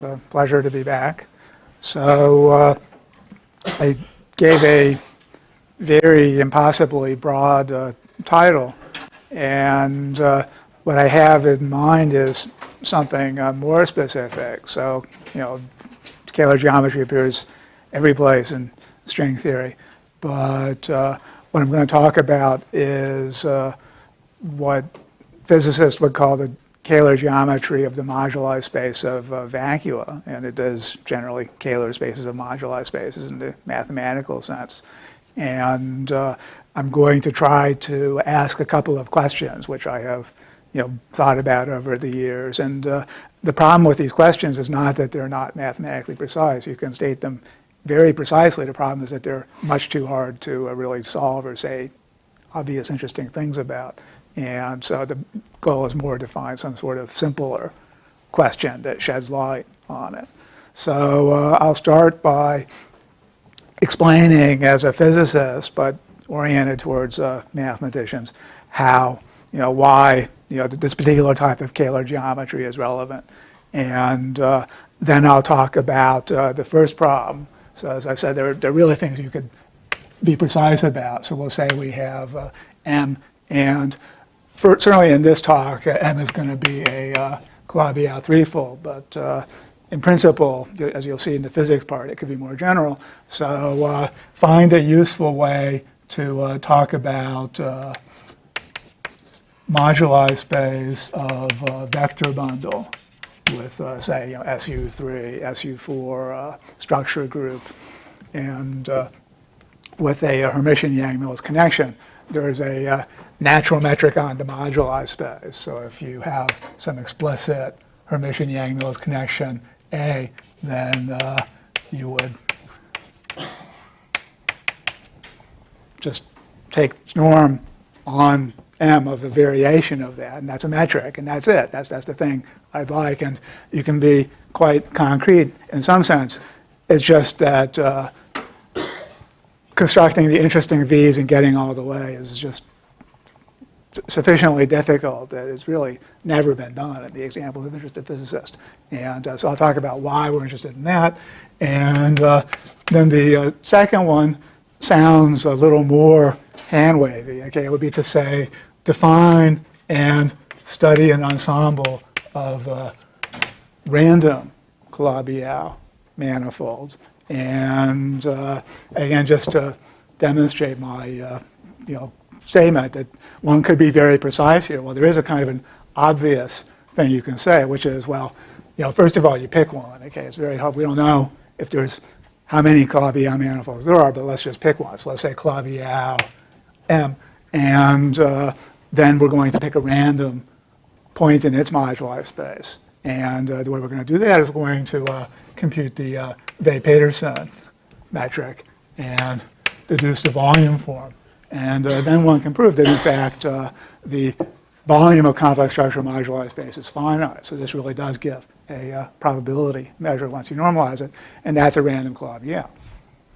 A pleasure to be back. So I gave a very impossibly broad title, and what I have in mind is something more specific. So, scalar geometry appears every place in string theory, but what I'm going to talk about is what physicists would call the Kahler geometry of the moduli space of vacua, and it does generally Kahler spaces of moduli spaces in the mathematical sense. And I'm going to try to ask a couple of questions, which I have thought about over the years. And the problem with these questions is not that they're not mathematically precise. You can state them very precisely. The problem is that they're much too hard to really solve or say obvious, interesting things about. And so the goal is more to find some sort of simpler question that sheds light on it. So I'll start by explaining as a physicist, but oriented towards mathematicians, how, why, this particular type of Kahler geometry is relevant. And then I'll talk about the first problem. So as I said, there are really things you could be precise about. So we'll say we have M, and certainly in this talk, M is going to be a Calabi-Yau threefold, but in principle, as you'll see in the physics part, it could be more general. So find a useful way to talk about moduli space of a vector bundle with, say, SU3, SU4 structure group, and with a Hermitian-Yang-Mills connection. There's a natural metric on the moduli space. So if you have some explicit Hermitian-Yang-Mills connection A, then you would just take norm on M of a variation of that, and that's a metric, and that's it. That's the thing I'd like, and you can be quite concrete in some sense. It's just that constructing the interesting V's and getting all the way is just sufficiently difficult that it's really never been done in the examples of interested physicists. And so I'll talk about why we're interested in that. And then the second one sounds a little more hand-wavy. Okay, it would be to say, define and study an ensemble of random Calabi-Yau manifolds. And again, just to demonstrate my statement that one could be very precise here. Well, there is a kind of an obvious thing you can say, which is, well, first of all, you pick one. Okay, it's very hard. We don't know if there's how many Calabi-Yau manifolds there are, but let's just pick one. So let's say Calabi-Yau M, and then we're going to pick a random point in its moduli space. And the way we're going to do that is we're going to compute the Weil-Petersson metric and deduce the volume form. And then one can prove that, in fact, the volume of complex structure moduli space is finite. So this really does give a probability measure once you normalize it, and that's a random Calabi-Yau.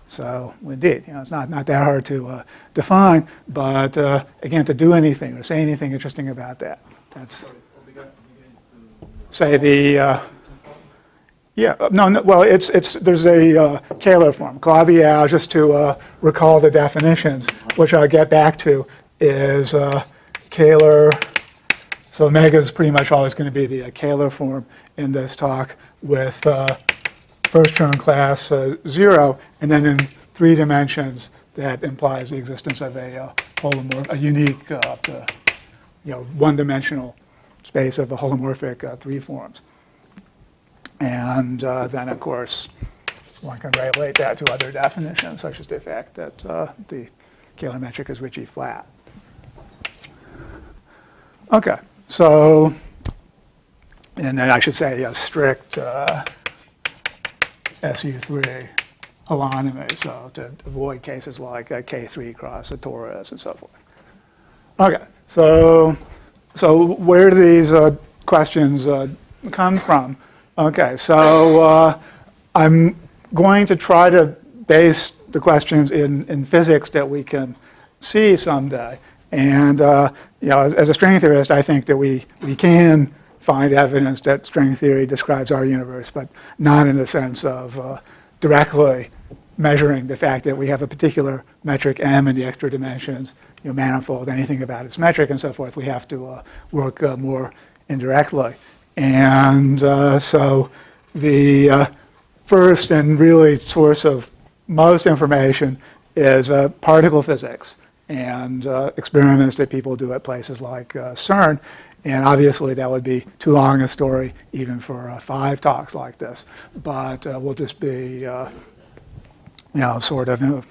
So indeed, it's not that hard to define, but again, to do anything or say anything interesting about that, that's say the well, there's a Kahler form. Calabi-Yau, just to recall the definitions, which I'll get back to, is Kahler. So omega is pretty much always going to be the Kahler form in this talk, with first term class 0, and then in 3 dimensions that implies the existence of a unique one-dimensional space of the holomorphic 3 forms. And then, of course, one can relate that to other definitions, such as the fact that the Kahler metric is Ricci flat. Okay, so, and then I should say a strict SU3 holonomy, so to avoid cases like K3 cross a torus and so forth. Okay, so where do these questions come from? Okay, so I'm going to try to base the questions in physics that we can see someday. And as a string theorist, I think that we can find evidence that string theory describes our universe, but not in the sense of directly measuring the fact that we have a particular metric m in the extra dimensions, manifold, anything about its metric and so forth. We have to work more indirectly. And so the first and really source of most information is particle physics and experiments that people do at places like CERN. And obviously that would be too long a story even for 5 talks like this. But we'll just be sort of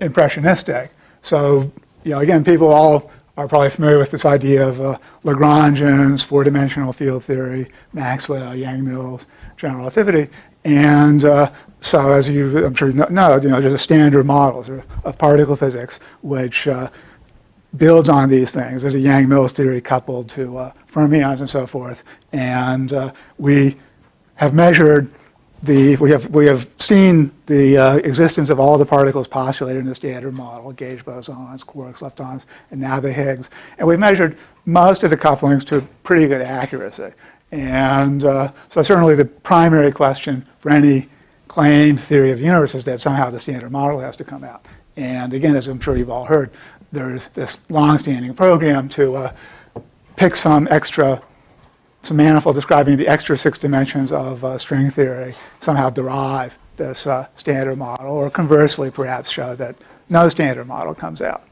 impressionistic. So, again, people all are probably familiar with this idea of Lagrangians, 4-dimensional field theory, Maxwell, Yang-Mills, general relativity. And so as I'm sure you know, there's a standard model of particle physics which builds on these things. There's a Yang-Mills theory coupled to fermions and so forth. And we have measured we have seen the existence of all the particles postulated in the standard model, gauge bosons, quarks, leptons, and now the Higgs. And we've measured most of the couplings to pretty good accuracy. And so certainly the primary question for any claimed theory of the universe is that somehow the standard model has to come out. And again, as I'm sure you've all heard, there's this long-standing program to pick some manifold describing the extra 6 dimensions of string theory, somehow derive this standard model, or conversely perhaps show that no standard model comes out.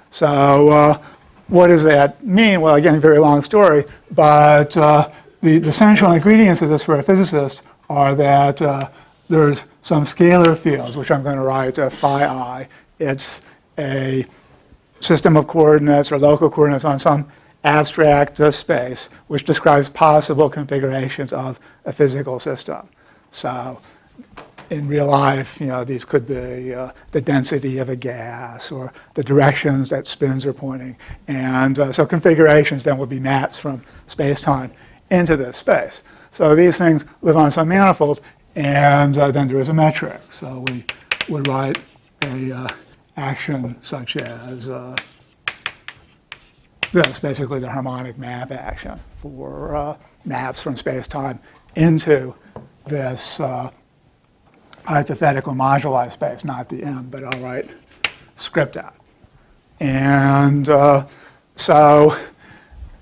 So what does that mean? Well, again, very long story, but the essential ingredients of this for a physicist are that there's some scalar fields, which I'm going to write phi I. It's a system of coordinates or local coordinates on some abstract space, which describes possible configurations of a physical system. So in real life, these could be the density of a gas or the directions that spins are pointing. And so configurations then would be maps from space-time into this space. So these things live on some manifold, and then there is a metric. So we would write a action such as this, basically the harmonic map action for maps from space-time into this hypothetical moduli space, not the M, but I'll write script out. And so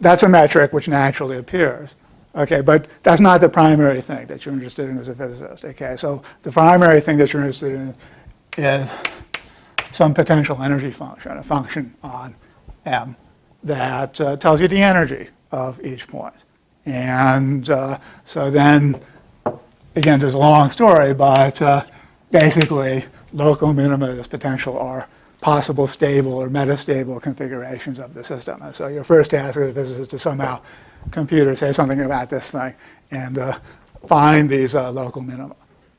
that's a metric which naturally appears. Okay, but that's not the primary thing that you're interested in as a physicist. Okay, so the primary thing that you're interested in is some potential energy function, a function on M that tells you the energy of each point. And so then, again, there's a long story, but basically local minima of this potential are possible stable or metastable configurations of the system. And so your first task as a physicist is to somehow compute or say something about this thing and find these local minima.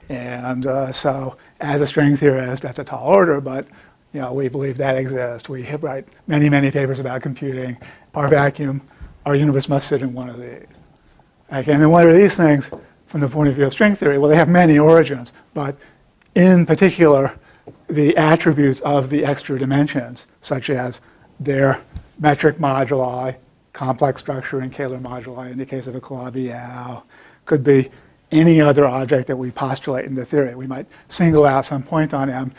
And so as a string theorist, that's a tall order, but we believe that exists. We write many, many papers about computing. Our vacuum, our universe must sit in one of these. Okay, and then what are these things from the point of view of string theory? Well, they have many origins, but in particular, the attributes of the extra dimensions, such as their metric moduli, complex structure and Kahler moduli in the case of a Calabi-Yau, could be any other object that we postulate in the theory. We might single out some point on M.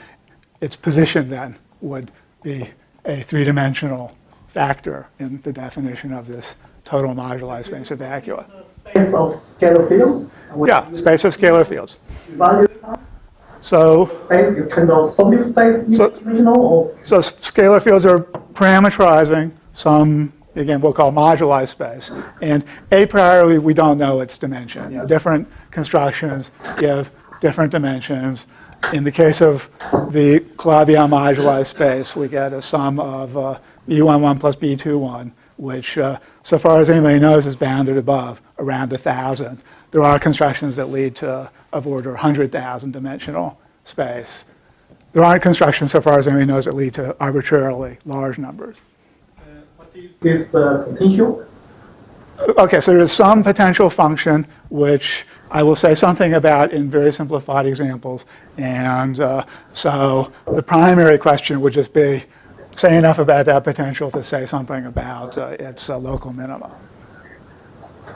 Its position then would be a 3-dimensional factor in the definition of this total moduli space of vacua. Space of scalar fields? Yeah, space of scalar fields. Value? So space is kind of solid space dimensional? Or? So scalar fields are parametrizing some, again, we'll call moduli space. And a priori, we don't know its dimension. Different constructions give different dimensions. In the case of the Calabi-Yau moduli space, we get a sum of B11 plus B21, which, so far as anybody knows, is bounded above around 1,000. There are constructions that lead to of order 100,000 dimensional space. There aren't constructions, so far as anybody knows, that lead to arbitrarily large numbers. What is this potential? Okay, so there's some potential function which I will say something about in very simplified examples. And so the primary question would just be, say enough about that potential to say something about its local minima.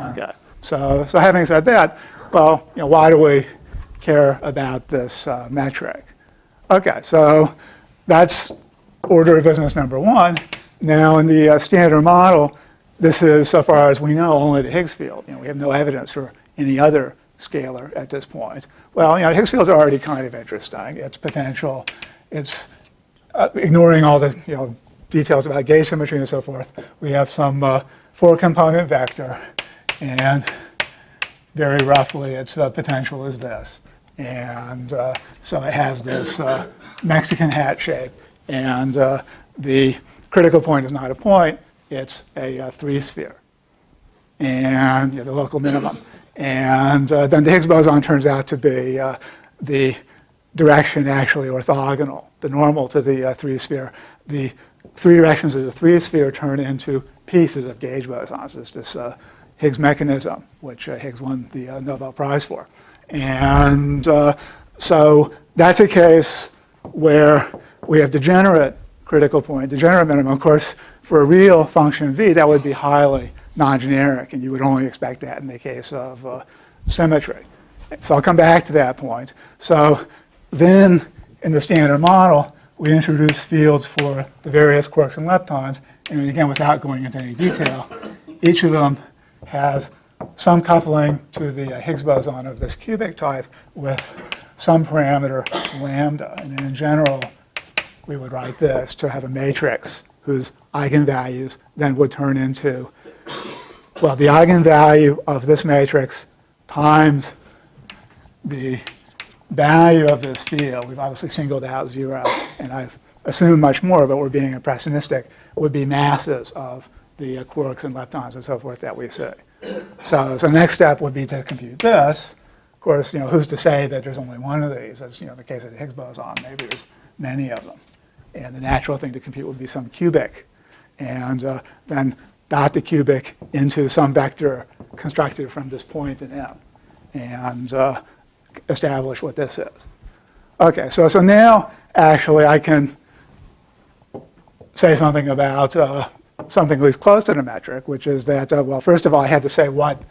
Okay. So having said that, well, why do we care about this metric? Okay, so that's order of business number one. Now in the standard model, this is, so far as we know, only the Higgs field. We have no evidence for any other scalar at this point. Well, the Higgs field is already kind of interesting. Its potential, it's ignoring all the details about gauge symmetry and so forth. We have some 4-component vector, and very roughly its potential is this. And so it has this Mexican hat shape, and the critical point is not a point, it's a 3-sphere, and the local minimum. And then the Higgs boson turns out to be the direction actually orthogonal, the normal to the 3-sphere. The 3 directions of the 3-sphere turn into pieces of gauge bosons. It's this Higgs mechanism, which Higgs won the Nobel Prize for. And so that's a case where we have degenerate critical point, degenerate minimum. Of course, for a real function v, that would be highly non-generic, and you would only expect that in the case of symmetry. So I'll come back to that point. So then in the standard model, we introduce fields for the various quarks and leptons, and again, without going into any detail, each of them has some coupling to the Higgs boson of this cubic type with some parameter lambda. And in general, we would write this to have a matrix whose eigenvalues then would turn into, well, the eigenvalue of this matrix times the value of this field. We've obviously singled out 0, and I've assumed much more, but we're being impressionistic, would be masses of the quarks and leptons and so forth that we see. So the next step would be to compute this. Of course, who's to say that there's only one of these? As the case of the Higgs boson, maybe there's many of them. And the natural thing to compute would be some cubic. And then dot the cubic into some vector constructed from this point in M. And establish what this is. Okay, so now actually I can say something about something at least close to the metric, which is that, well, first of all, I had to say what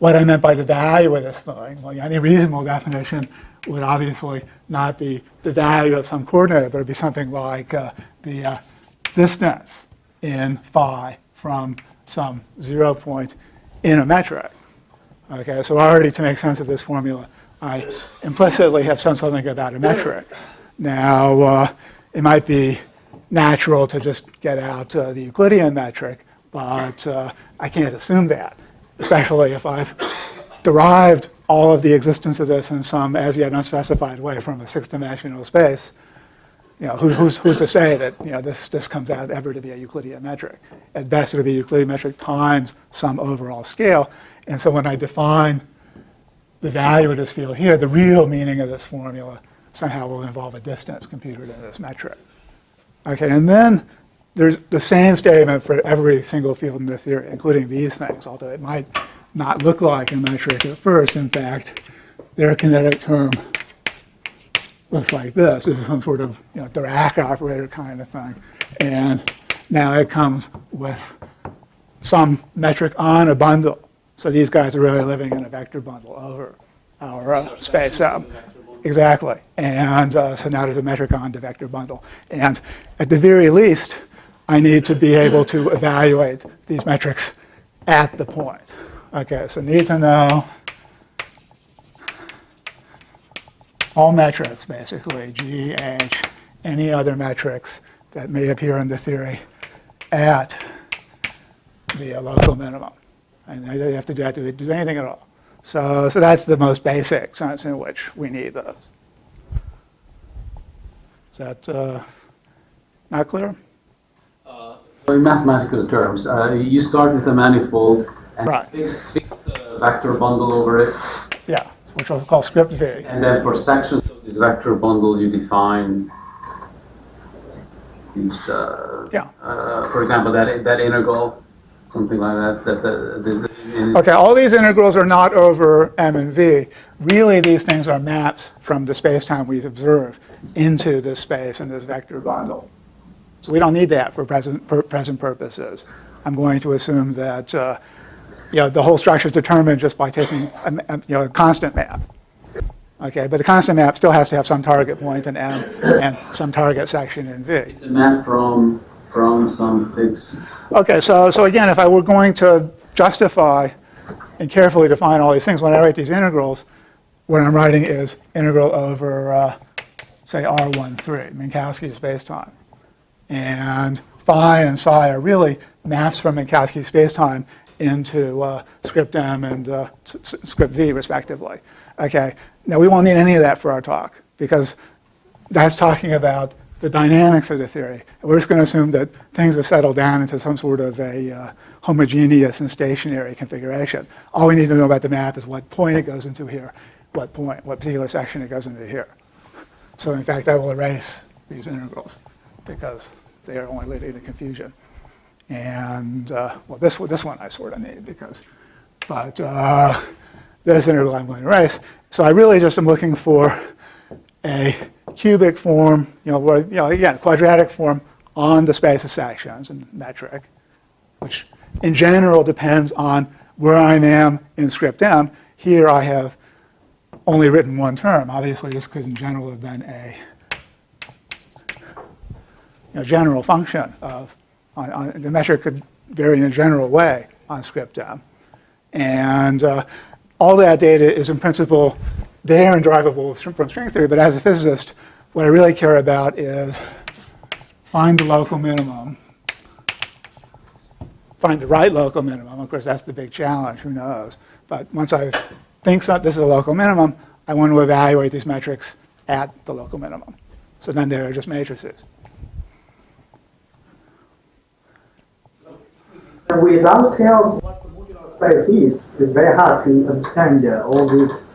I meant by the value of this thing. Well, any reasonable definition would obviously not be the value of some coordinate, but it would be something like the distance in phi from some 0 point in a metric. Okay, so already to make sense of this formula, I implicitly have said something about a metric. Now, it might be natural to just get out the Euclidean metric, but I can't assume that, especially if I've derived all of the existence of this in some as yet unspecified way from a 6-dimensional space. Who's to say that this comes out ever to be a Euclidean metric? At best, it would be a Euclidean metric times some overall scale. And so when I define the value of this field here, the real meaning of this formula somehow will involve a distance computed in this metric. Okay, and then there's the same statement for every single field in the theory, including these things, although it might not look like a metric at first. In fact, their kinetic term looks like this. This is some sort of Dirac operator kind of thing. And now it comes with some metric on a bundle. So these guys are really living in a vector bundle over our space. Exactly. And so now there's a metric on the vector bundle. And at the very least, I need to be able to evaluate these metrics at the point. Okay, so need to know all metrics, basically, G, H, any other metrics that may appear in the theory at the local minimum. And you have to do that to do anything at all. So that's the most basic sense in which we need those. Is that not clear? In mathematical terms, you start with a manifold and right. fix the vector bundle over it. Yeah, which we'll call script V. And then for sections of this vector bundle, you define these, for example, that integral, something like that. Okay, all these integrals are not over M and V. Really, these things are maps from the space-time we've observed into this space and this vector bundle. So we don't need that for present purposes. I'm going to assume that the whole structure is determined just by taking a constant map. Okay, but the constant map still has to have some target point in M and some target section in V. It's a map from some fixed. Okay, so again, if I were going to justify and carefully define all these things, when I write these integrals, what I'm writing is integral over, say, R13, Minkowski spacetime. And phi and psi are really maps from Minkowski spacetime into script M and script V, respectively. Okay, now we won't need any of that for our talk, because that's talking about the dynamics of the theory. We're just going to assume that things have settled down into some sort of a homogeneous and stationary configuration. All we need to know about the map is what point it goes into here, what particular section it goes into here. So in fact, I will erase these integrals because they are only leading to confusion. And well, this one I sort of need but this integral I'm going to erase. So I really just am looking for a cubic form, again, quadratic form on the space of sections in metric, which in general depends on where I am in script M. Here I have only written one term. Obviously, this could in general have been a general function of, the metric could vary in a general way on script M. And all that data is in principle there and derivable from string theory, but as a physicist, what I really care about is find the local minimum, find the right local minimum. Of course, that's the big challenge, who knows. But once I think this is a local minimum, I want to evaluate these metrics at the local minimum. So then they're just matrices. Without tells what the modular space is, it's very hard to understand all this.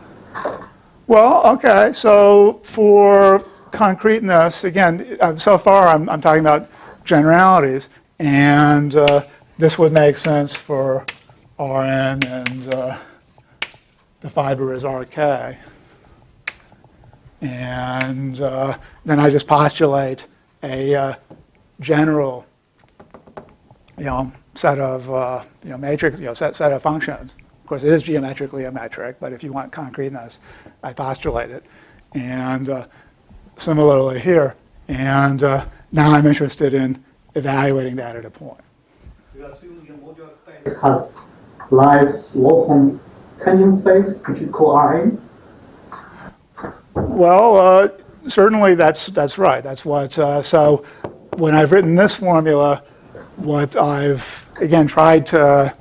Well, okay, so for concreteness, again, so far I'm talking about generalities, and this would make sense for Rn and the fiber is Rk. And then I just postulate a general, set of matrix, set of functions. Of course, it is geometrically a metric, but if you want concreteness, I postulate it. And similarly here, and now I'm interested in evaluating that at a point. You assume the modular space has lies local tangent space, which you call Rn. Well, certainly that's right. That's what. So when I've written this formula, what I've again tried to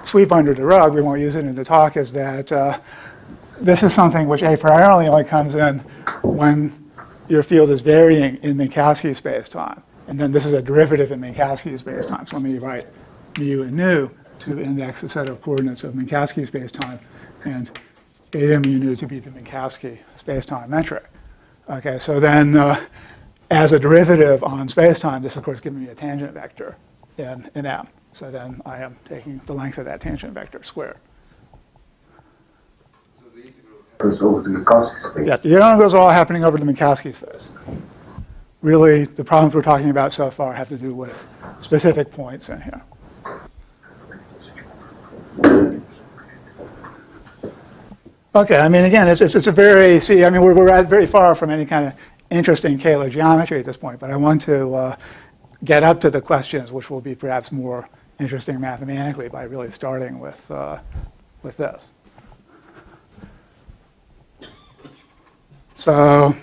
sweep under the rug, we won't use it in the talk, is that this is something which a priori only comes in when your field is varying in Minkowski spacetime. And then this is a derivative in Minkowski spacetime. So let me write mu and nu to index a set of coordinates of Minkowski spacetime, and beta mu nu to be the Minkowski spacetime metric. Okay, so then as a derivative on spacetime, this of course gives me a tangent vector in M. So then I am taking the length of that tangent vector squared. So the integral happens over the Minkowski space. Yeah, the integrals are all happening over the Minkowski space. Really, the problems we're talking about so far have to do with specific points in here. Okay, I mean, again, it's a very, we're very far from any kind of interesting Kahler geometry at this point, but I want to get up to the questions which will be perhaps more interesting mathematically by really starting with this. So,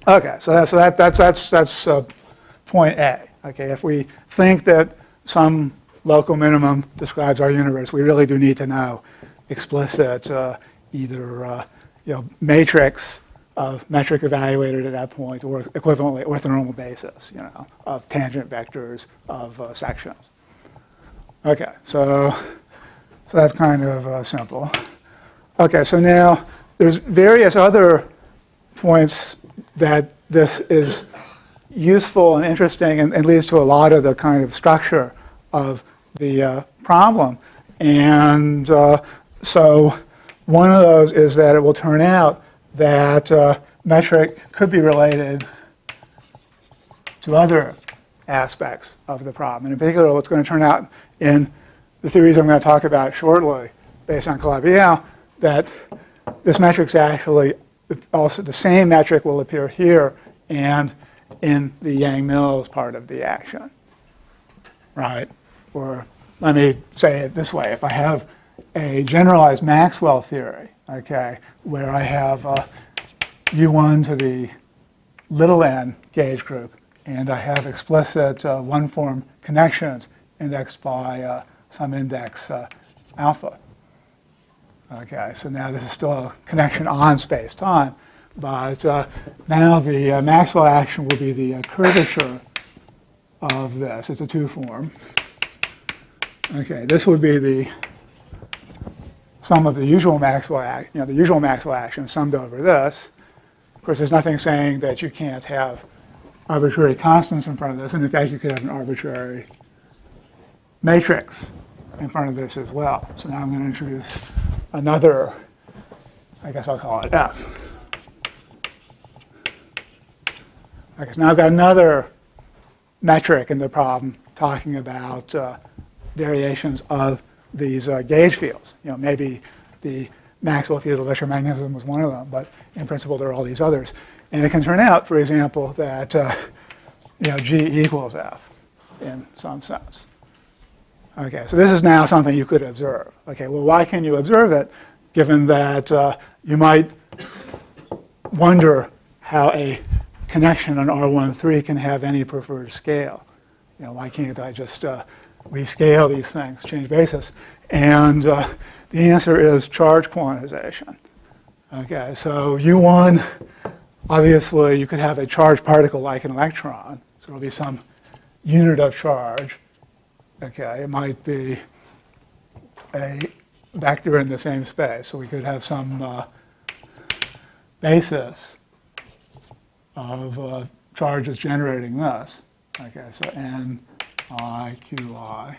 okay, so that's point A. Okay, if we think that some local minimum describes our universe, we really do need to know explicit either matrix of metric evaluated at that point, or equivalently orthonormal basis, of tangent vectors of sections. Okay, so that's kind of simple. Okay, so now there's various other points that this is useful and interesting and leads to a lot of the kind of structure of the problem. And so one of those is that it will turn out that metric could be related to other aspects of the problem. And in particular, what's going to turn out in the theories I'm going to talk about shortly, based on Calabi-Yau, that this metric's actually also the same metric will appear here and in the Yang-Mills part of the action, right? Or let me say it this way: if I have a generalized Maxwell theory, okay, where I have U1 to the little n gauge group, and I have explicit one-form connections indexed by some index alpha. Okay, so now this is still a connection on space-time, but now the Maxwell action will be the curvature of this. It's a two-form. Okay, this would be the sum of the usual Maxwell action, the usual Maxwell action summed over this. Of course, there's nothing saying that you can't have arbitrary constants in front of this, and in fact, you could have an arbitrary matrix in front of this as well. So now I'm going to introduce another, I guess I'll call it F. Okay, so now I've got another metric in the problem talking about variations of these gauge fields. Maybe the Maxwell field of electromagnetism was one of them, but in principle there are all these others. And it can turn out, for example, that G equals F in some sense. Okay, so this is now something you could observe. Okay, well, why can you observe it, given that you might wonder how a connection on R13 can have any preferred scale? Why can't I just rescale these things, change basis? And the answer is charge quantization. Okay, so U1, obviously, you could have a charged particle like an electron, so there'll be some unit of charge. Okay, it might be a vector in the same space, so we could have some basis of charges generating this. Okay, so N, I, Q, I.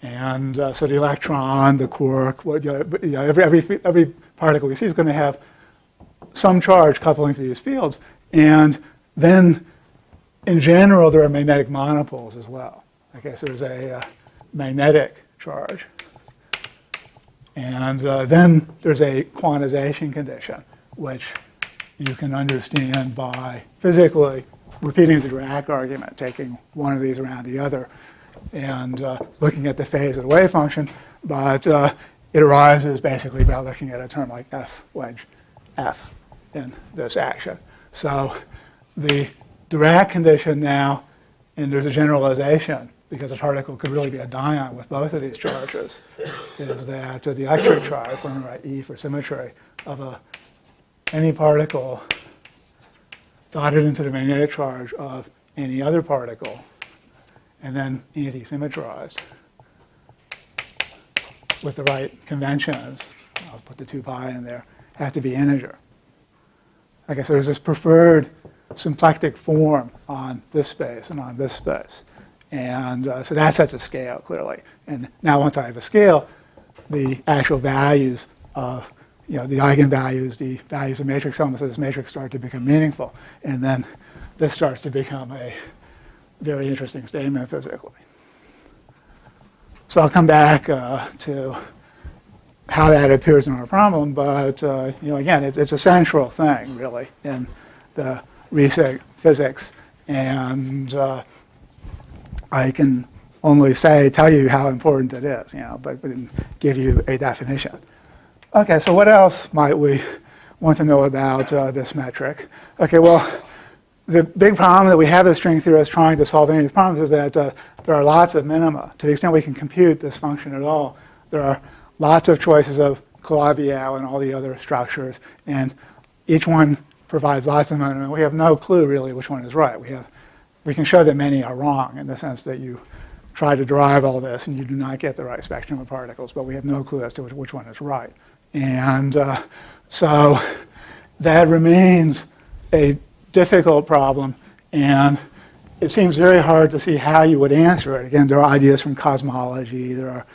And so the electron, the quark, every particle we see is going to have some charge coupling to these fields. And then, in general, there are magnetic monopoles as well. Okay, so there's a magnetic charge. And then there's a quantization condition, which you can understand by physically repeating the Dirac argument, taking one of these around the other, and looking at the phase of the wave function. But it arises basically by looking at a term like F wedge F in this action. So the Dirac condition now, and there's a generalization, because a particle could really be a dion with both of these charges, is that the electric charge, let me write E for symmetry, of any particle dotted into the magnetic charge of any other particle, and then anti-symmetrized with the right conventions, I'll put the 2 pi in there, have to be integer. Okay, so there's this preferred symplectic form on this space and on this space. And so that sets a scale, clearly. And now once I have a scale, the actual values of, the eigenvalues, the values of matrix elements of this matrix start to become meaningful. And then this starts to become a very interesting statement physically. So I'll come back to how that appears in our problem, but again, it's a central thing, really, in the recent physics. And I can only tell you how important it is, but give you a definition. Okay, so what else might we want to know about this metric? Okay, well, the big problem that we have as string theorists trying to solve any of these problems is that there are lots of minima. To the extent we can compute this function at all, there are lots of choices of Calabi-Yau and all the other structures, and each one provides lots of minima. We have no clue, really, which one is right. We can show that many are wrong in the sense that you try to derive all this and you do not get the right spectrum of particles, but we have no clue as to which one is right. And so that remains a difficult problem, and it seems very hard to see how you would answer it. Again, there are ideas from cosmology, there are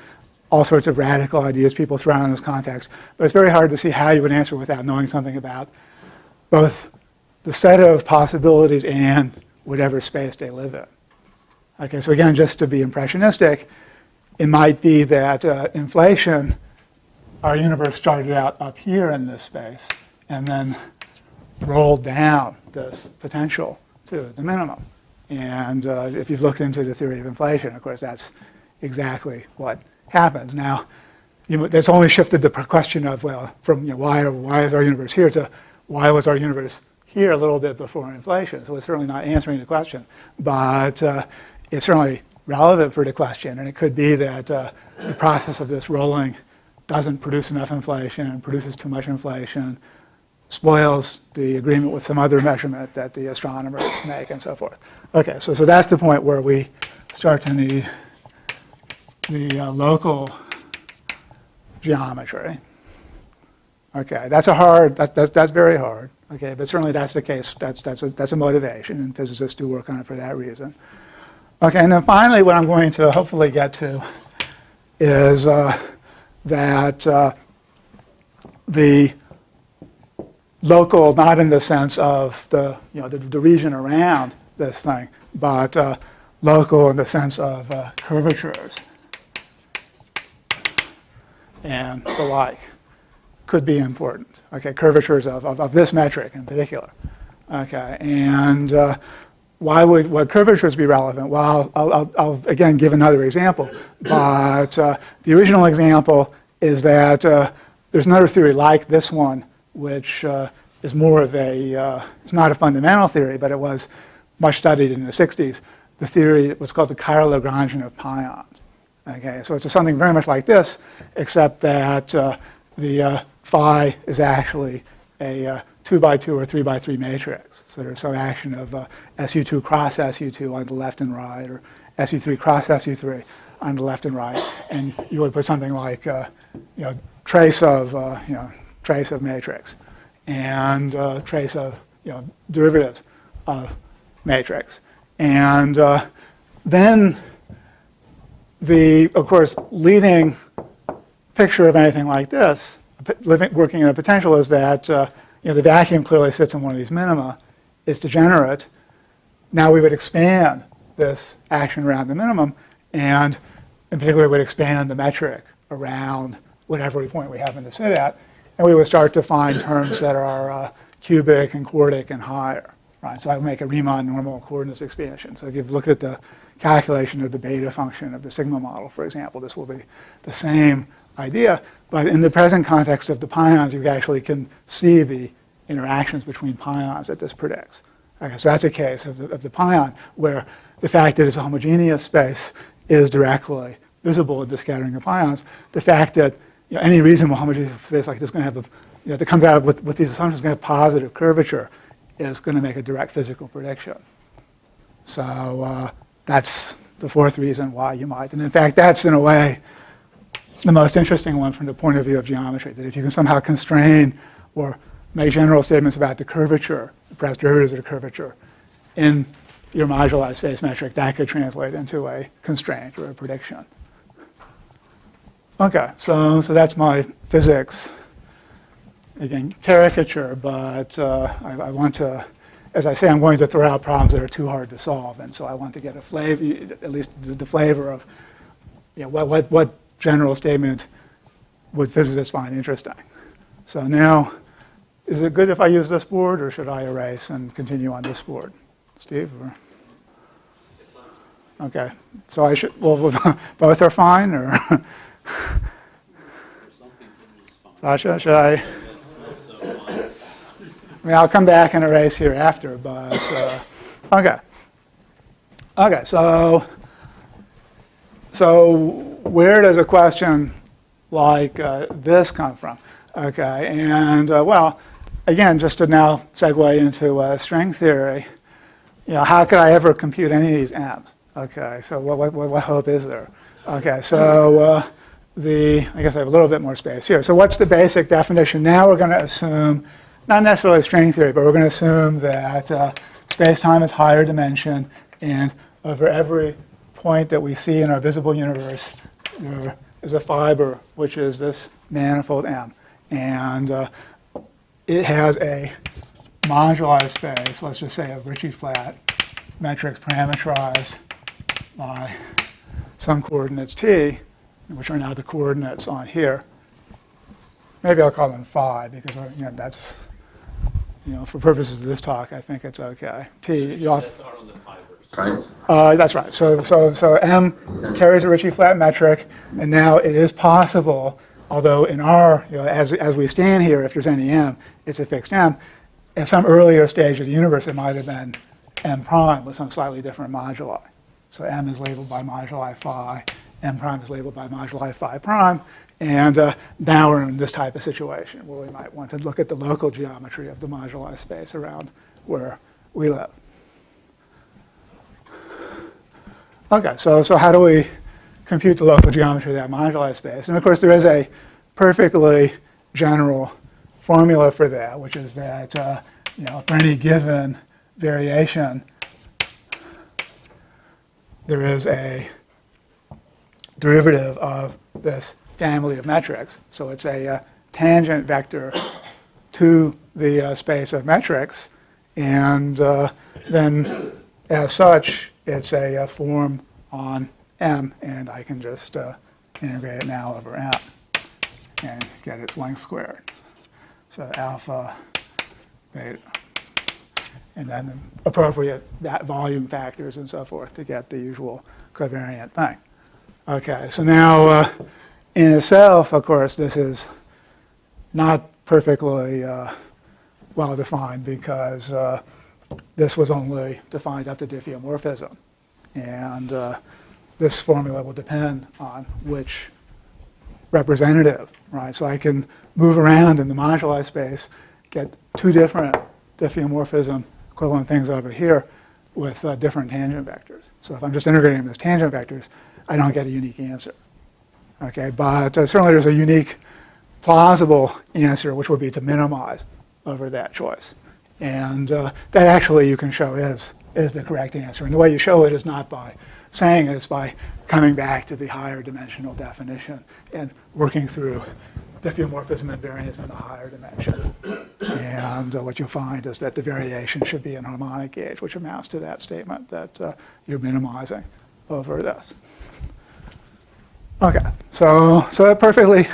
all sorts of radical ideas people throw out in this context, but it's very hard to see how you would answer without knowing something about both the set of possibilities and whatever space they live in. Okay, so again, just to be impressionistic, it might be that inflation, our universe started out up here in this space and then rolled down this potential to the minimum. And if you've looked into the theory of inflation, of course, that's exactly what happens. Now, that's only shifted the question of, well, from why is our universe here to why was our universe here a little bit before inflation. So it's certainly not answering the question, but it's certainly relevant for the question. And it could be that the process of this rolling doesn't produce enough inflation, produces too much inflation, spoils the agreement with some other measurement that the astronomers make, and so forth. Okay, so that's the point where we start to need the local geometry. Okay, that's very hard. Okay, but certainly that's the case. That's a motivation, and physicists do work on it for that reason. Okay, and then finally, what I'm going to hopefully get to is that the local, not in the sense of the region around this thing, but local in the sense of curvatures and the like, could be important. Okay, curvatures of this metric in particular. Okay, and would curvatures be relevant? Well, I'll again give another example, but the original example is that there's another theory like this one, which is more of it's not a fundamental theory, but it was much studied in the 60s. The theory was called the Kahler-Lagrangian of pions. Okay, so it's something very much like this, except that the phi is actually a 2x2 or 3x3 matrix. So there's some action of SU2 cross SU2 on the left and right, or SU3 cross SU3 on the left and right, and you would put something like trace of matrix and trace of derivatives of matrix, and then of course, leading picture of anything like this, working in a potential, is that the vacuum clearly sits in one of these minima. It's degenerate. Now we would expand this action around the minimum, and in particular, would expand the metric around whatever point we happen to sit at, and we would start to find terms that are cubic and quartic and higher. Right? So I would make a Riemann normal coordinates expansion. So if you've looked at the calculation of the beta function of the sigma model, for example, this will be the same idea, but in the present context of the pions, you actually can see the interactions between pions that this predicts. Okay, so that's a case of the pion where the fact that it's a homogeneous space is directly visible in the scattering of pions. The fact that any reasonable homogeneous space like this is going to have that comes out with these assumptions is going to have positive curvature is going to make a direct physical prediction. So that's the fourth reason why you might. And in fact, that's in a way the most interesting one from the point of view of geometry, that if you can somehow constrain or make general statements about the curvature, perhaps derivatives of the curvature, in your moduli space metric, that could translate into a constraint or a prediction. Okay, so that's my physics, again, caricature, but I want to, as I say, I'm going to throw out problems that are too hard to solve, and so I want to get a flavor, at least the flavor of what general statement would physicists find interesting. So now, is it good if I use this board, or should I erase and continue on this board? Steve? Or? It's fine. Okay, so I should, well, both are fine, or? Sasha, should I? I mean, I'll come back and erase here after, but okay. Okay, so where does a question like this come from? Okay, and well, again, just to now segue into string theory, how could I ever compute any of these m's? Okay, so what hope is there? Okay, so I guess I have a little bit more space here. So what's the basic definition? Now we're going to assume, not necessarily string theory, but we're going to assume that space-time is higher dimension, and over every point that we see in our visible universe, there is a fiber, which is this manifold M. And it has a moduli space, let's just say of Ricci flat metrics parameterized by some coordinates t, which are now the coordinates on here. Maybe I'll call them phi because that's, for purposes of this talk, I think it's okay. T. That's R on the fibers, right? That's right. So M carries a Ritchie flat metric, and now it is possible, although in R, as we stand here, if there's any M, it's a fixed M. At some earlier stage of the universe, it might have been M prime with some slightly different moduli. So M is labeled by moduli phi, M prime is labeled by moduli phi prime, and now we're in this type of situation where we might want to look at the local geometry of the moduli space around where we live. Okay, so how do we compute the local geometry of that moduli space? And of course, there is a perfectly general formula for that, which is that for any given variation, there is a derivative of this family of metrics. So it's a tangent vector to the space of metrics, and then as such, it's a form on M, and I can just integrate it now over M and get its length squared. So alpha, beta, and then appropriate volume factors and so forth to get the usual covariant thing. Okay, so now in itself, of course, this is not perfectly well defined because this was only defined up to diffeomorphism. And this formula will depend on which representative, right? So I can move around in the moduli space, get two different diffeomorphism equivalent things over here with different tangent vectors. So if I'm just integrating them as tangent vectors, I don't get a unique answer. Okay, but certainly there's a unique plausible answer, which would be to minimize over that choice. And that actually you can show is the correct answer. And the way you show it is not by saying it, it's by coming back to the higher dimensional definition and working through diffeomorphism and variance in the higher dimension. And what you'll find is that the variation should be in harmonic gauge, which amounts to that statement that you're minimizing over this. Okay, so perfectly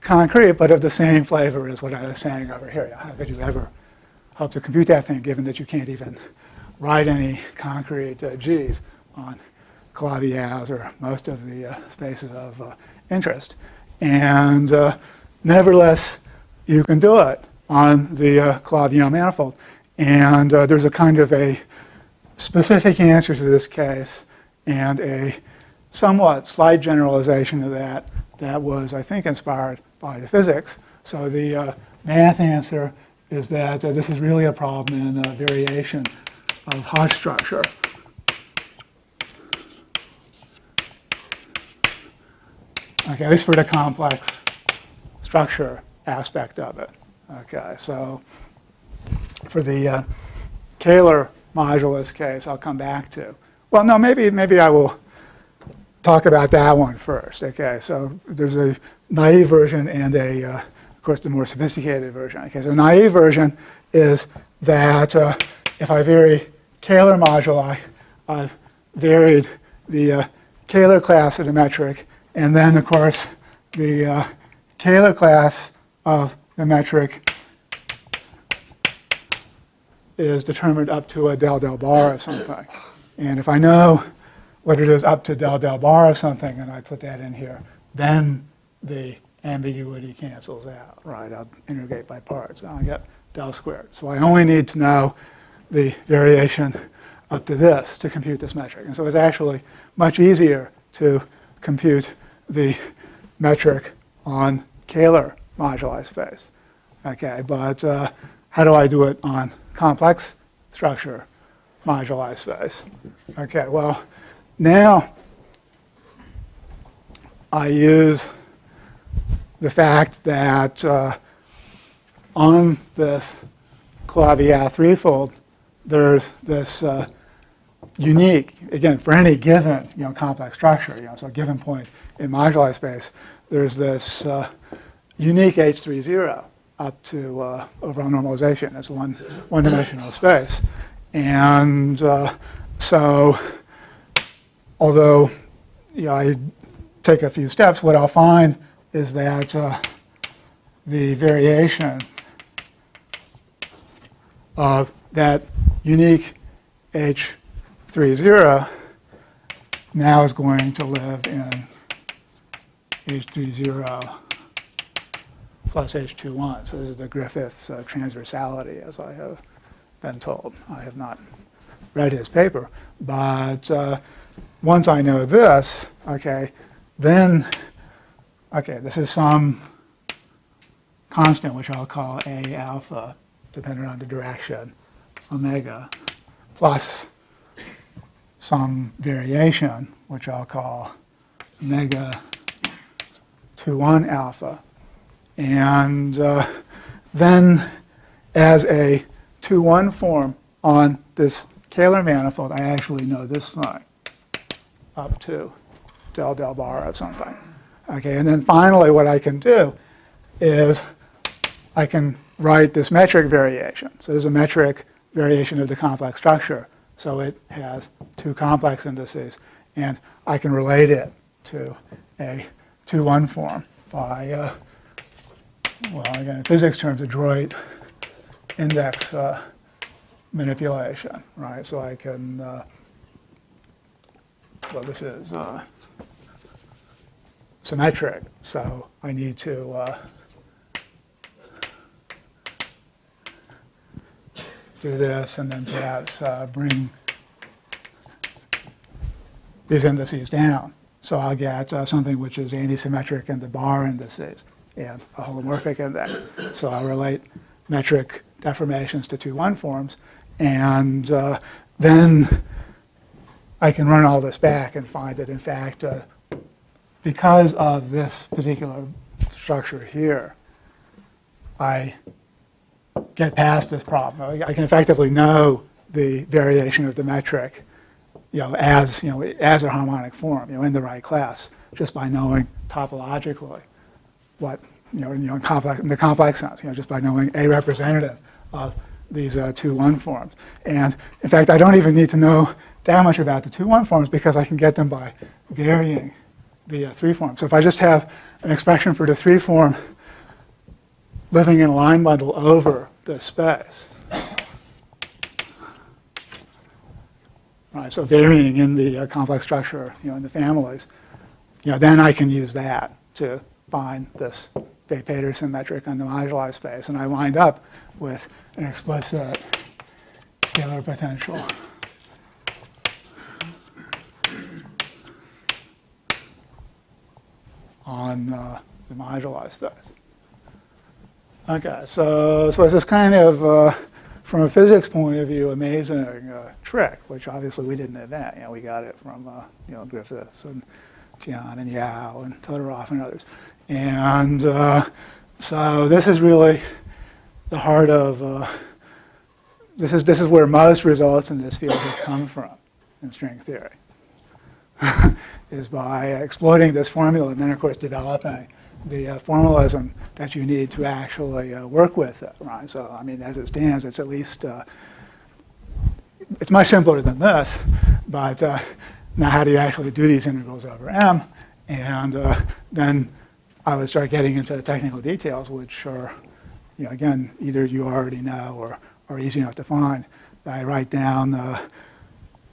concrete, but of the same flavor as what I was saying over here. How could you ever hope to compute that thing, given that you can't even write any concrete G's on Calabi-Yau or most of the spaces of interest? And nevertheless, you can do it on the Calabi-Yau manifold. And there's a kind of a specific answer to this case and a somewhat slight generalization of that was, I think, inspired by the physics. So the math answer is that this is really a problem in variation of Hodge structure. Okay, at least for the complex structure aspect of it. Okay, so for the Kahler modulus case, I'll come back to. Well, no, maybe I will talk about that one first. Okay, so there's a naive version and of course, the more sophisticated version. Okay, so the naive version is that if I vary Kahler moduli, I've varied the Kahler class of the metric, and then, of course, the Kahler class of the metric is determined up to a del bar of something. And if I know what it is up to del bar of something, and I put that in here, then the ambiguity cancels out, right? I'll integrate by parts. I get del squared. So I only need to know the variation up to this to compute this metric. And so it's actually much easier to compute the metric on Kahler moduli space. Okay, but how do I do it on complex structure moduli space? Okay, well, now I use the fact that on this Calabi-Yau threefold, there's this unique, again, for any given complex structure, so a given point in moduli space, there's this unique H30 up to overall normalization as one-dimensional space. And So although I take a few steps, what I'll find is that the variation of that unique H30 now is going to live in H30 plus H21. So this is the Griffith's transversality, as I have been told. I have not read his paper, but once I know this, okay, then, okay, this is some constant, which I'll call A alpha, depending on the direction, omega, plus some variation, which I'll call omega 21 alpha. And then as a 2-1 form on this Kahler manifold, I actually know this thing up to del bar of something. Okay, and then finally what I can do is I can write this metric variation. So there's a metric variation of the complex structure. So it has two complex indices, and I can relate it to a 2-1 form by, well, again, in physics terms, adroit index manipulation, right? So I can, well, this is symmetric, so I need to do this and then perhaps bring these indices down. So I'll get something which is antisymmetric in the bar indices and a holomorphic index. So I'll relate metric deformations to 2-1 forms, and then I can run all this back and find that, in fact, because of this particular structure here, I get past this problem. I can effectively know the variation of the metric, as a harmonic form, in the right class, just by knowing topologically what, in the complex sense, just by knowing a representative of these 2-1 forms. And in fact, I don't even need to know that much about the 2-1 forms because I can get them by varying the 3 form. So if I just have an expression for the 3 form living in a line bundle over the space, right? So varying in the complex structure, in the families, then I can use that to find this Peterson metric on the moduli space, and I wind up with an explicit Kahler potential on the moduli space. Okay, so it's this kind of, from a physics point of view, amazing trick, which obviously we didn't invent. We got it from Griffiths and Tian and Yao and Todorov and others. And so this is really the heart of, this is where most results in this field have come from in string theory, is by exploiting this formula and then, of course, developing the formalism that you need to actually work with it, right? So, I mean, as it stands, it's at least, it's much simpler than this, but now how do you actually do these integrals over M? And then I would start getting into the technical details, which are, again, either you already know or are easy enough to find. I write down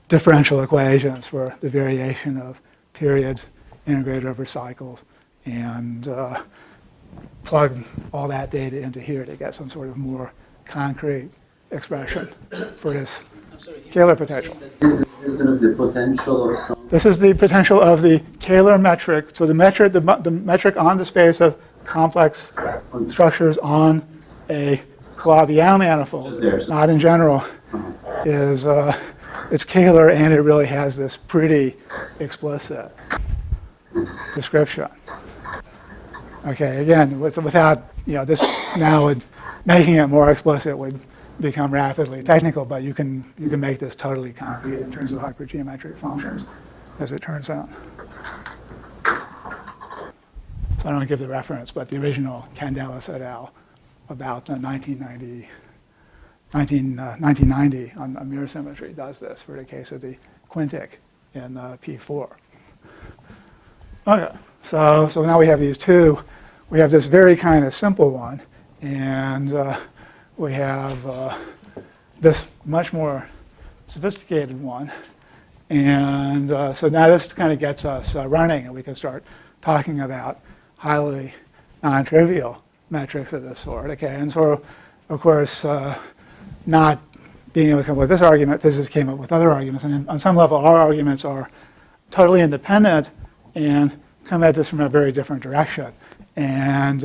differential equations for the variation of periods integrated over cycles, and plug all that data into here to get some sort of more concrete expression for this Kahler potential. This is going to be the potential of some. This is the potential of the Kahler metric. So the metric on the space of complex structures on a Calabi-Yau manifold, not in general, is it's Kahler, and it really has this pretty explicit description. Okay, again, without, this now making it more explicit would become rapidly technical, but you can make this totally concrete in terms of hypergeometric functions, as it turns out. So I don't give the reference, but the original Candelas et al. About 1990, 1990 on mirror symmetry does this for the case of the quintic in P4. Okay, so now we have these two. We have this very kind of simple one, and we have this much more sophisticated one. And so now this kind of gets us running, and we can start talking about highly non-trivial metrics of this sort. Okay, and so of course, not being able to come up with this argument, physicists came up with other arguments, and on some level, our arguments are totally independent and come at this from a very different direction. And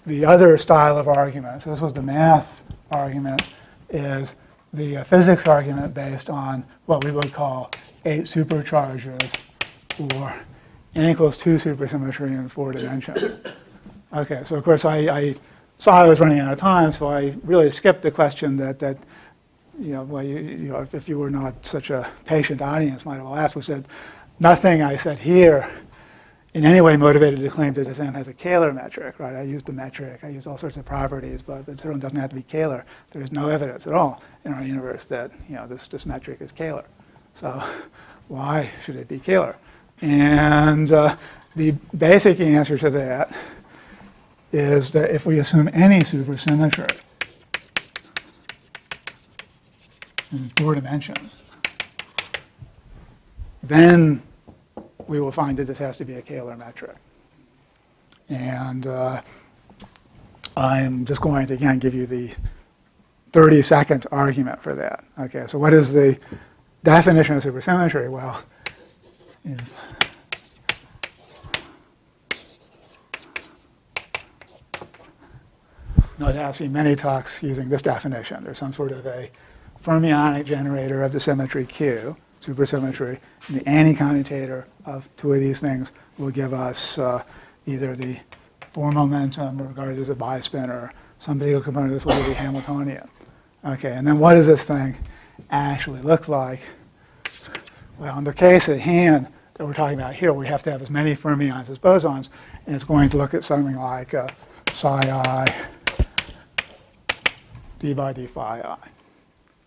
the other style of argument, so this was the math argument, is the physics argument based on what we would call 8 supercharges, or n equals 2 supersymmetry in 4 dimensions. Okay, so of course I saw I was running out of time, so I really skipped the question that if you were not such a patient audience might have asked, was that nothing I said here in any way motivated to claim that this M has a Kahler metric, right? I used the metric, I used all sorts of properties, but it certainly doesn't have to be Kahler. There's no evidence at all in our universe that this metric is Kahler. So why should it be Kahler? And the basic answer to that is that if we assume any supersymmetry in 4 dimensions, then we will find that this has to be a Kahler metric. And I'm just going to, again, give you the 30-second argument for that. Okay, so what is the definition of supersymmetry? Well, no doubt I've seen many talks using this definition. There's some sort of a fermionic generator of the symmetry Q, supersymmetry, and the anti-commutator of 2 of these things will give us either the 4 momentum regarded as a bispin, or some bigger component of this will be Hamiltonian. Okay, and then what does this thing actually look like? Well, in the case at hand that we're talking about here, we have to have as many fermions as bosons, and it's going to look at something like psi I d by d phi I.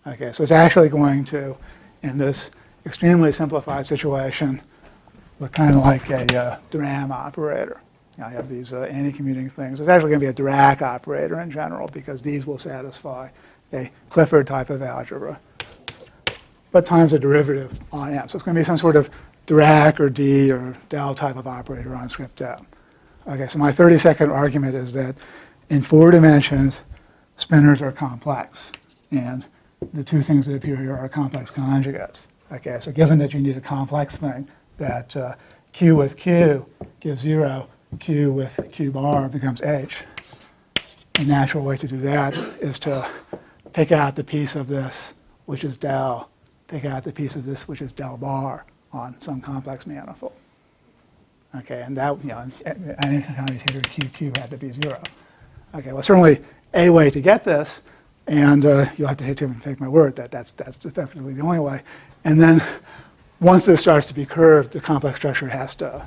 Okay, so it's actually going to, in this extremely simplified situation, look kind of like a Dirac operator. I have these anti-commuting things. It's actually going to be a Dirac operator in general, because these will satisfy a Clifford type of algebra, but times a derivative on M. So it's going to be some sort of Dirac or D or del type of operator on script M. Okay, so my 30-second argument is that in 4 dimensions, spinors are complex, and the 2 things that appear here are complex conjugates. Okay, so given that you need a complex thing, that Q with Q gives 0, Q with Q bar becomes H. The natural way to do that is to pick out the piece of this which is del, pick out the piece of this which is del bar on some complex manifold. Okay, and that, any commutator QQ had to be 0. Okay, well, certainly a way to get this, and you'll have to take my word that that's effectively the only way. And then once this starts to be curved, the complex structure has to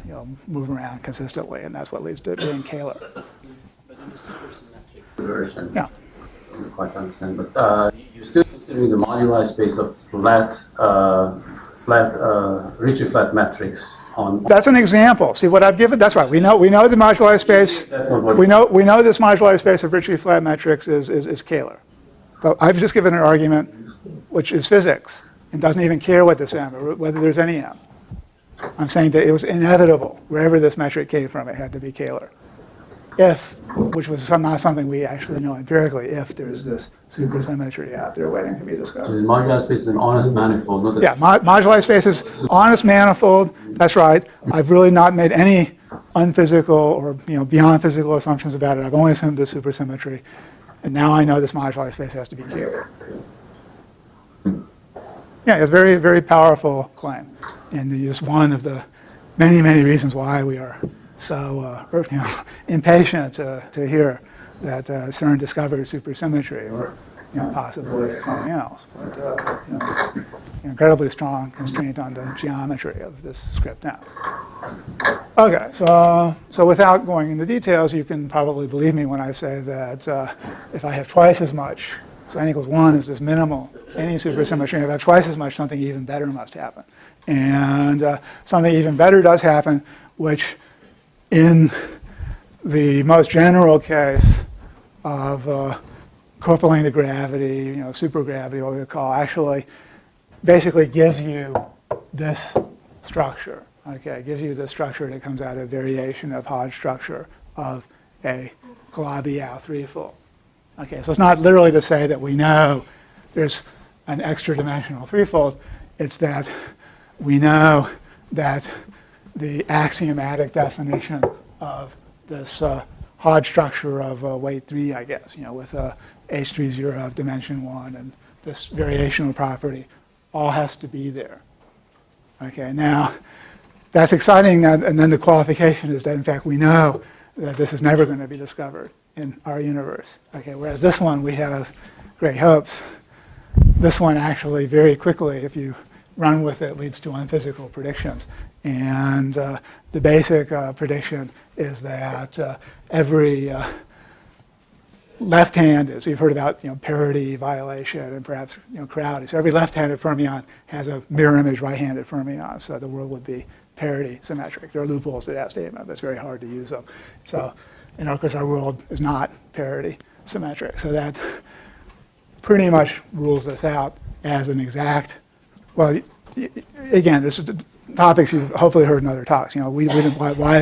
move around consistently, and that's what leads to it being Kahler. But in the supersymmetric version, yeah. I don't quite understand, but you're still considering the moduli space of Ricci flat metrics on. That's an example. See what I've given? That's right. We know the moduli space. That's not what we know this moduli space of Ricci flat metrics is Kahler. So I've just given an argument which is physics and doesn't even care what this M or whether there's any M. I'm saying that it was inevitable wherever this metric came from, it had to be Kahler. If, which was not something we actually know empirically, if there's this supersymmetry out there waiting to be discovered. So the moduli space is an honest manifold, not a. Yeah, moduli space is honest manifold. That's right. I've really not made any unphysical or beyond physical assumptions about it. I've only assumed this supersymmetry, and now I know this moduli space has to be Kahler. Yeah, it's a very, very powerful claim, and it's one of the many, many reasons why we are so impatient to hear that CERN discovered supersymmetry, or possibly something else. But incredibly strong constraint on the geometry of this script now. Okay, so without going into details, you can probably believe me when I say that if I have twice as much So n equals 1 is this minimal any supersymmetry. If I have twice as much, something even better must happen. And something even better does happen, which in the most general case of coupling to gravity, supergravity, what we would call, actually basically gives you this structure. Okay, it gives you the structure that comes out of variation of Hodge structure of a Calabi-Yau threefold. Okay, so it's not literally to say that we know there's an extra dimensional threefold. It's that we know that the axiomatic definition of this Hodge structure of weight 3, I guess, with H30 of dimension 1 and this variational property all has to be there. Okay, now that's exciting, and then the qualification is that in fact we know that this is never going to be discovered in our universe. Okay, whereas this one we have great hopes. This one actually very quickly, if you run with it, leads to unphysical predictions. And the basic prediction is that every left-handed, so you've heard about parity violation and perhaps crowding. So every left-handed fermion has a mirror image right-handed fermion, so the world would be parity symmetric. There are loopholes to that statement, but it's very hard to use them. So, of course, our world is not parity symmetric. So that pretty much rules this out as an exact. Well, again, this is the topics you've hopefully heard in other talks. Why is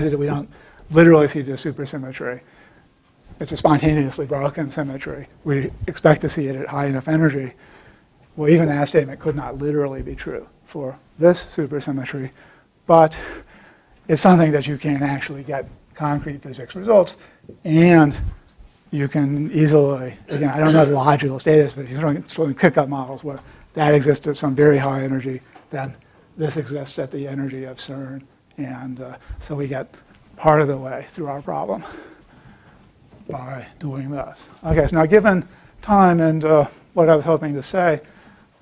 it that we don't literally see the supersymmetry? It's a spontaneously broken symmetry. We expect to see it at high enough energy. Well, even that statement could not literally be true for this supersymmetry, but it's something that you can actually get concrete physics results, and you can easily, again, I don't know the logical status, but you can kick up models where that exists at some very high energy, then this exists at the energy of CERN, and so we get part of the way through our problem by doing this. Okay, so now given time and what I was hoping to say,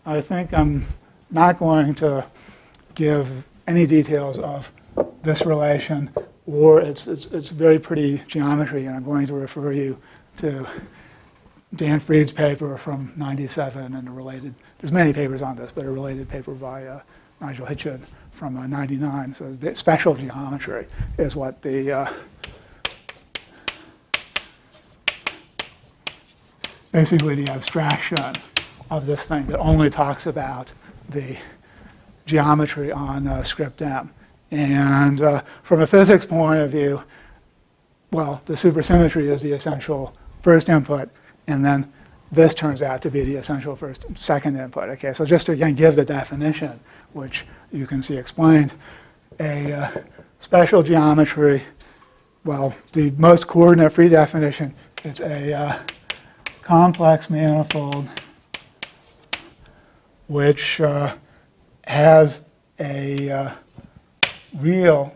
I think I'm not going to give any details of this relation or its very pretty geometry, and I'm going to refer you to Dan Fried's paper from '97 and a related, there's many papers on this, but a related paper by Nigel Hitchin from '99. So the special geometry is what the basically the abstraction of this thing that only talks about the geometry on script M. And from a physics point of view, well, the supersymmetry is the essential first input, and then this turns out to be the essential second input. Okay, so just to again give the definition, which you can see explained, a special geometry, well, the most coordinate-free definition, it's a complex manifold which has a real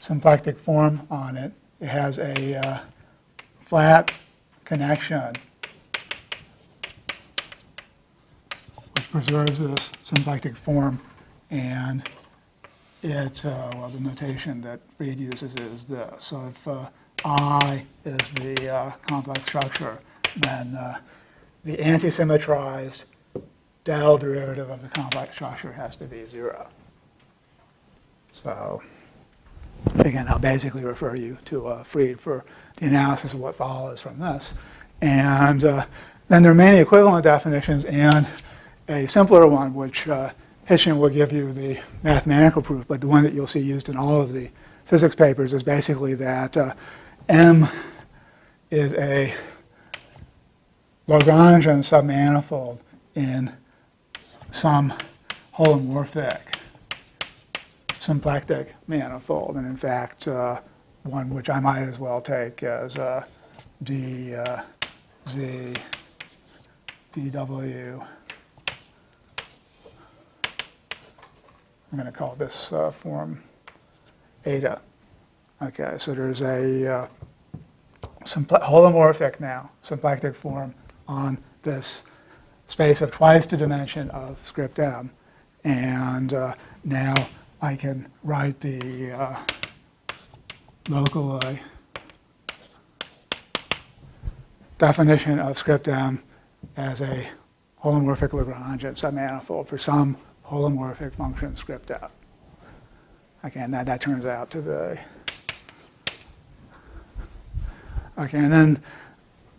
symplectic form on it. It has a flat connection which preserves this symplectic form, and it, well, the notation that Fried uses is this. So if I is the complex structure, then the anti-symmetrized del derivative of the complex structure has to be 0. So again, I'll basically refer you to Fried for the analysis of what follows from this. And then there are many equivalent definitions and a simpler one, which Hitchin will give you the mathematical proof, but the one that you'll see used in all of the physics papers is basically that M is a Lagrangian submanifold in some holomorphic symplectic manifold, and in fact, one which I might as well take as d z dw. I'm going to call this form eta. Okay, so there's a holomorphic now symplectic form on this space of twice the dimension of script M, and now I can write the locally definition of script M as a holomorphic Lagrangian submanifold for some holomorphic function script out. Okay, and that turns out to be. Okay, and then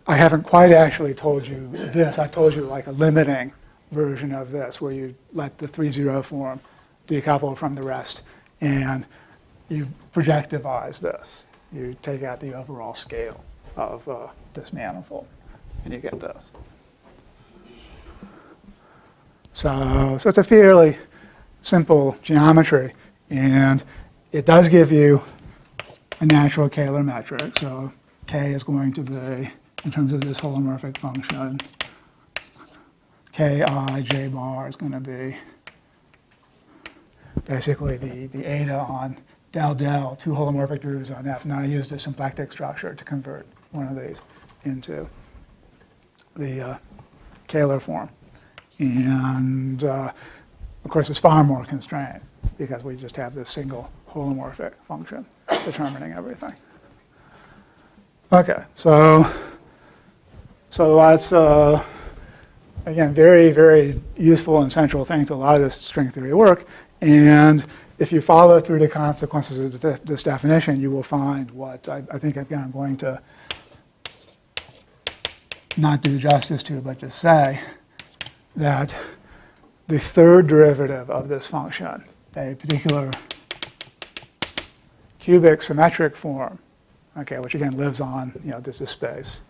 I haven't quite actually told you this. I told you like a limiting version of this, where you let the 3-0 form decouple from the rest, and you projectivize this. You take out the overall scale of this manifold, and you get this. So it's a fairly simple geometry, and it does give you a natural Kahler metric. So K is going to be, in terms of this holomorphic function, Ki j bar is going to be basically the eta on del del, two holomorphic derivatives on F. Now I used a symplectic structure to convert one of these into the Kahler form. And of course, it's far more constrained because we just have this single holomorphic function determining everything. Okay, so that's again very, very useful and central thing to a lot of this string theory work. And if you follow through the consequences of this definition, you will find what I think again I'm going to not do justice to, but just say that the third derivative of this function, a particular cubic symmetric form, okay, which again lives on, this is space,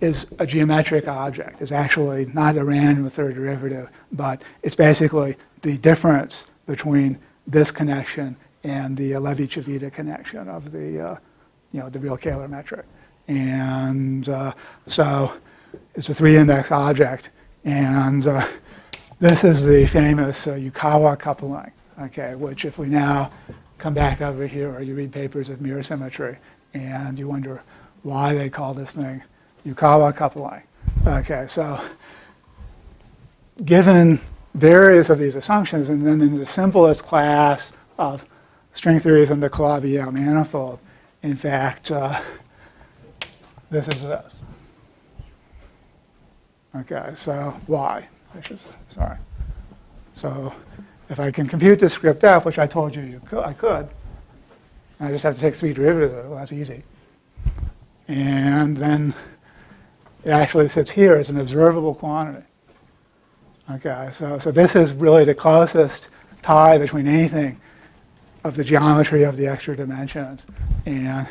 is a geometric object. It's actually not a random third derivative, but it's basically the difference between this connection and the Levi-Civita connection of the, the real Kahler metric. And so it's a 3-index object. And this is the famous Yukawa coupling, okay, which if we now come back over here, or you read papers of mirror symmetry, and you wonder why they call this thing Yukawa coupling. Okay, so given various of these assumptions, and then in the simplest class of string theories on the Calabi-Yau manifold, in fact, this is this. Okay, so y, sorry. So if I can compute this script f, which I told you I could, I just have to take 3 derivatives of it. Well, that's easy. And then it actually sits here as an observable quantity. Okay, so this is really the closest tie between anything of the geometry of the extra dimensions and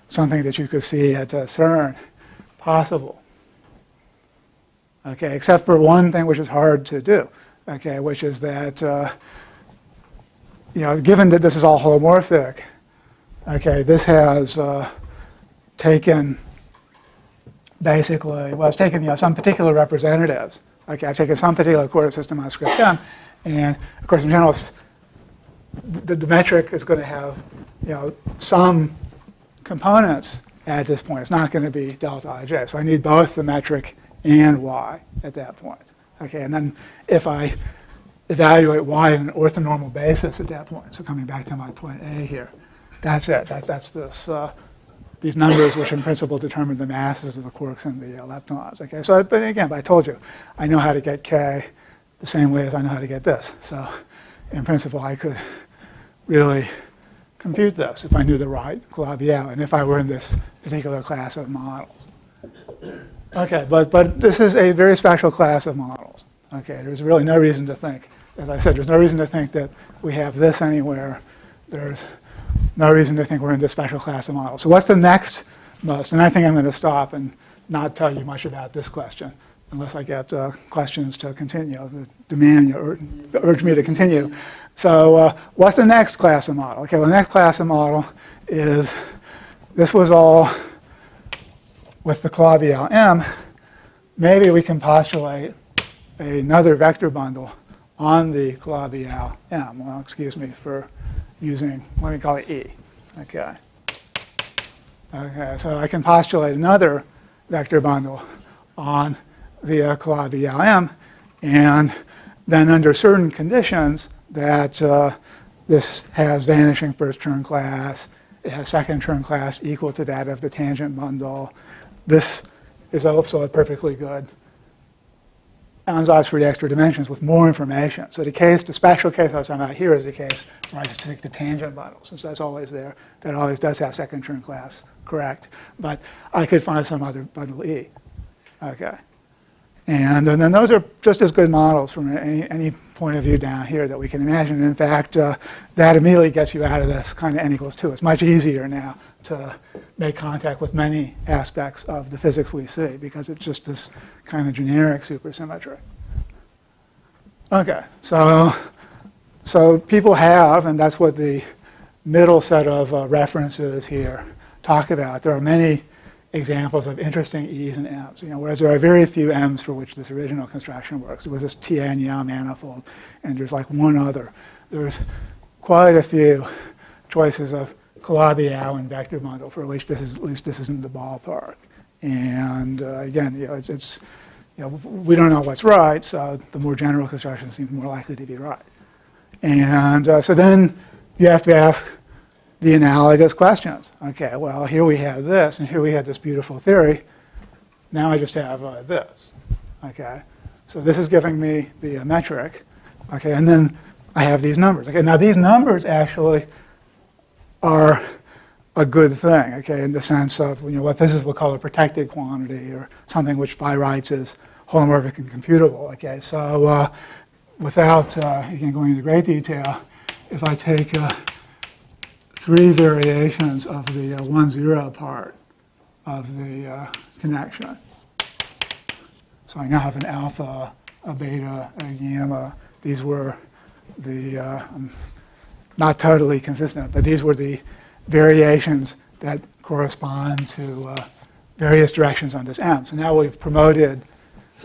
something that you could see at CERN possible. Okay, except for one thing which is hard to do, okay, which is that, given that this is all holomorphic, okay, this has taken basically, well, it's taken, some particular representatives. Okay, I've taken some particular coordinate system on script m, and of course, in general, the metric is going to have, some components at this point. It's not going to be delta ij. So I need both the metric and y at that point. Okay, and then if I evaluate y on an orthonormal basis at that point, so coming back to my point A here, that's it. That's this, these numbers which in principle determine the masses of the quarks and the leptons. Okay, so but again, I told you, I know how to get k the same way as I know how to get this. So in principle, I could really compute this if I knew the right Calabi-Yau and if I were in this particular class of models. Okay, but this is a very special class of models. Okay, there's really no reason to think, as I said, there's no reason to think that we have this anywhere. There's no reason to think we're in this special class of models. So what's the next most? And I think I'm going to stop and not tell you much about this question unless I get questions to continue, demand or urge me to continue. So what's the next class of model? Okay, well, the next class of model is, this was all with the Calabi-Yau M. Maybe we can postulate another vector bundle on the Calabi-Yau M. Well, excuse me for using, let me call it E. Okay. Okay, so I can postulate another vector bundle on the Calabi-Yau M, and then under certain conditions that this has vanishing first term class, it has second term class equal to that of the tangent bundle. This is also a perfectly good ansatz for the extra dimensions with more information. So the special case I was talking about here is the case where I just take the tangent bundle, since that's always there. That always does have second term class, correct? But I could find some other bundle E. Okay. And then those are just as good models from any point of view down here that we can imagine. In fact, that immediately gets you out of this kind of n equals 2. It's much easier now to make contact with many aspects of the physics we see because it's just this kind of generic supersymmetry. Okay, so people have, and that's what the middle set of references here talk about. There are many examples of interesting E's and M's, whereas there are very few M's for which this original construction works. It was this Tian-Yau manifold, and there's like one other. There's quite a few choices of Calabi-Yau and vector bundle for which at least this is in the ballpark. And again, we don't know what's right, so the more general construction seems more likely to be right. And so then you have to ask the analogous questions. Okay, well, here we have this, and here we have this beautiful theory. Now I just have this. Okay, so this is giving me the metric. Okay, and then I have these numbers. Okay, now these numbers actually are a good thing. Okay, in the sense of what physicists will call a protected quantity, or something which by rights is holomorphic and computable. Okay, so without again going into great detail, if I take 3 variations of the 1-0 part of the connection. So I now have an alpha, a beta, a gamma. These were the, not totally consistent, but these were the variations that correspond to various directions on this M. So now we've promoted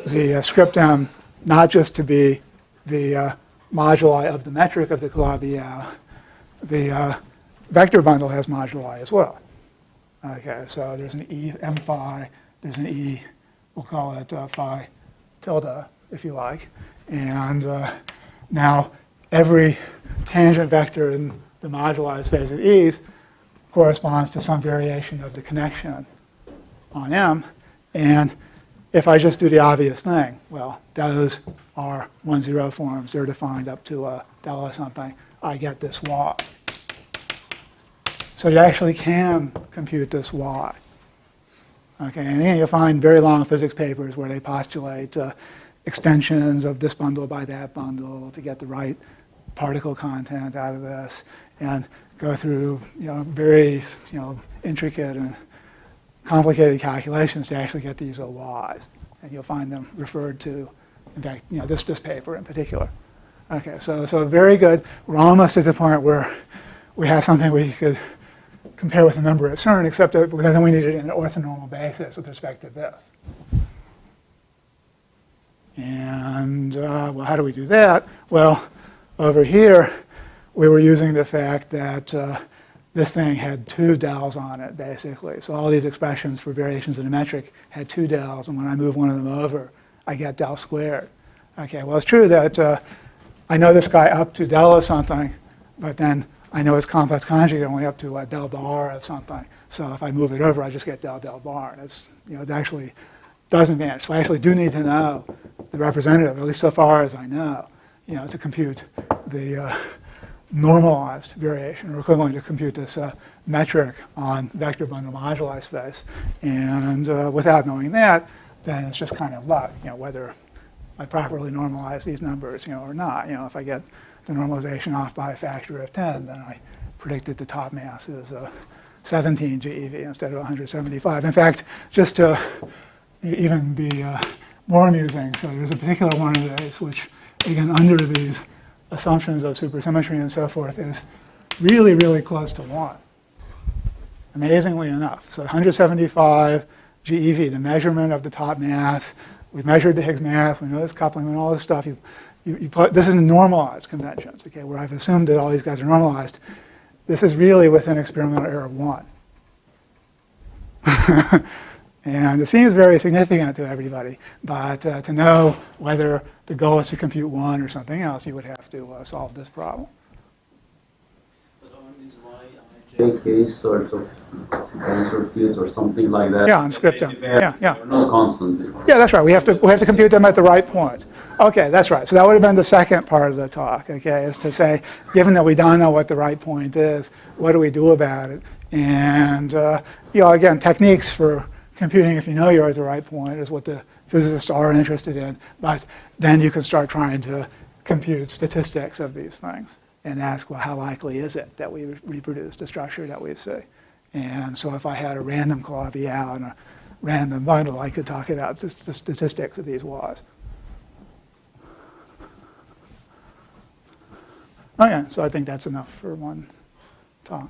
the script M not just to be the moduli of the metric of the Calabi-Yau. The vector bundle has moduli as well. Okay, so there's an E M phi, there's an E, we'll call it phi tilde, if you like. And now every tangent vector in the moduli space of E's corresponds to some variation of the connection on M. And if I just do the obvious thing, well, those are 1-0 forms. They're defined up to delta something. I get this Y. So you actually can compute this Y. Okay, and you'll find very long physics papers where they postulate extensions of this bundle by that bundle to get the right particle content out of this, and go through very intricate and complicated calculations to actually get these Y's. And you'll find them referred to, in fact, this paper in particular. Okay, so very good. We're almost at the point where we have something we could compare with a number at CERN, except that then we need it in an orthonormal basis with respect to this. And well, how do we do that? Well, over here, we were using the fact that this thing had 2 del's on it, basically. So all these expressions for variations in the metric had 2 del's, and when I move one of them over, I get del squared. Okay, well, it's true that I know this guy up to del of something, but then I know its complex conjugate only up to del bar of something. So if I move it over, I just get del bar. And it's, it actually doesn't vanish. So I actually do need to know the representative, at least so far as I know, to compute the normalized variation, or equivalent to compute this metric on vector bundle moduli space. And without knowing that, then it's just kind of luck, whether I properly normalize these numbers, or not. If I get the normalization off by a factor of 10, then I predicted the top mass is 17 GeV instead of 175. In fact, just to even be more amusing, so there's a particular one of these which, again, under these assumptions of supersymmetry and so forth, is really, really close to 1, amazingly enough. So 175 GeV, the measurement of the top mass. We've measured the Higgs mass. We know this coupling and all this stuff. You put, this is normalized conventions, okay, where I've assumed that all these guys are normalized. This is really within experimental error of 1. And it seems very significant to everybody, but to know whether the goal is to compute 1 or something else, you would have to solve this problem. But aren't these JK sorts of tensor fields or something like that? Yeah, on script. Yeah. They're not constant. Yeah, that's right. We have to compute them at the right point. Okay, that's right. So that would have been the second part of the talk, okay, is to say, given that we don't know what the right point is, what do we do about it? And, again, techniques for computing if you know you're at the right point is what the physicists are interested in, but then you can start trying to compute statistics of these things and ask, well, how likely is it that we reproduce the structure that we see? And so if I had a random Calabi-Yau and a random bundle, I could talk about the statistics of these laws. Okay, so I think that's enough for one talk.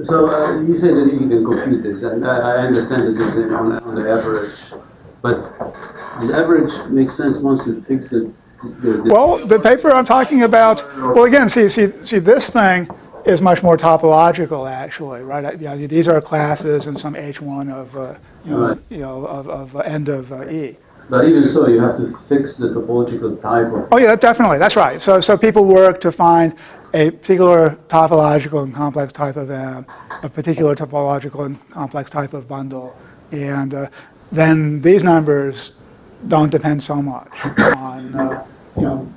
So you said that you can compute this, and I understand that this is on the average, but does average make sense once you fix the Well, the paper I'm talking about, well, again, see, this thing is much more topological, actually, right? These are classes and some H1 of, of end of E. But even so, you have to fix the topological type of. Oh, yeah, definitely, that's right. So people work to find a particular topological and complex type of M, a particular topological and complex type of bundle, and then these numbers don't depend so much on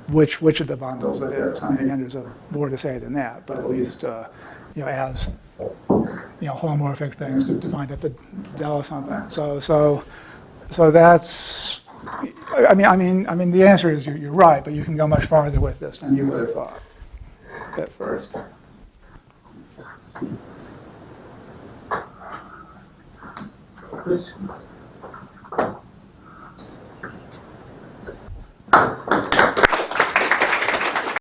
which of the bundles it is. I mean, again, there's more to say than that, but at least as homomorphic things to find out the del something. So that's. I mean, the answer is you're right, but you can go much farther with this than you would have thought at first. Questions?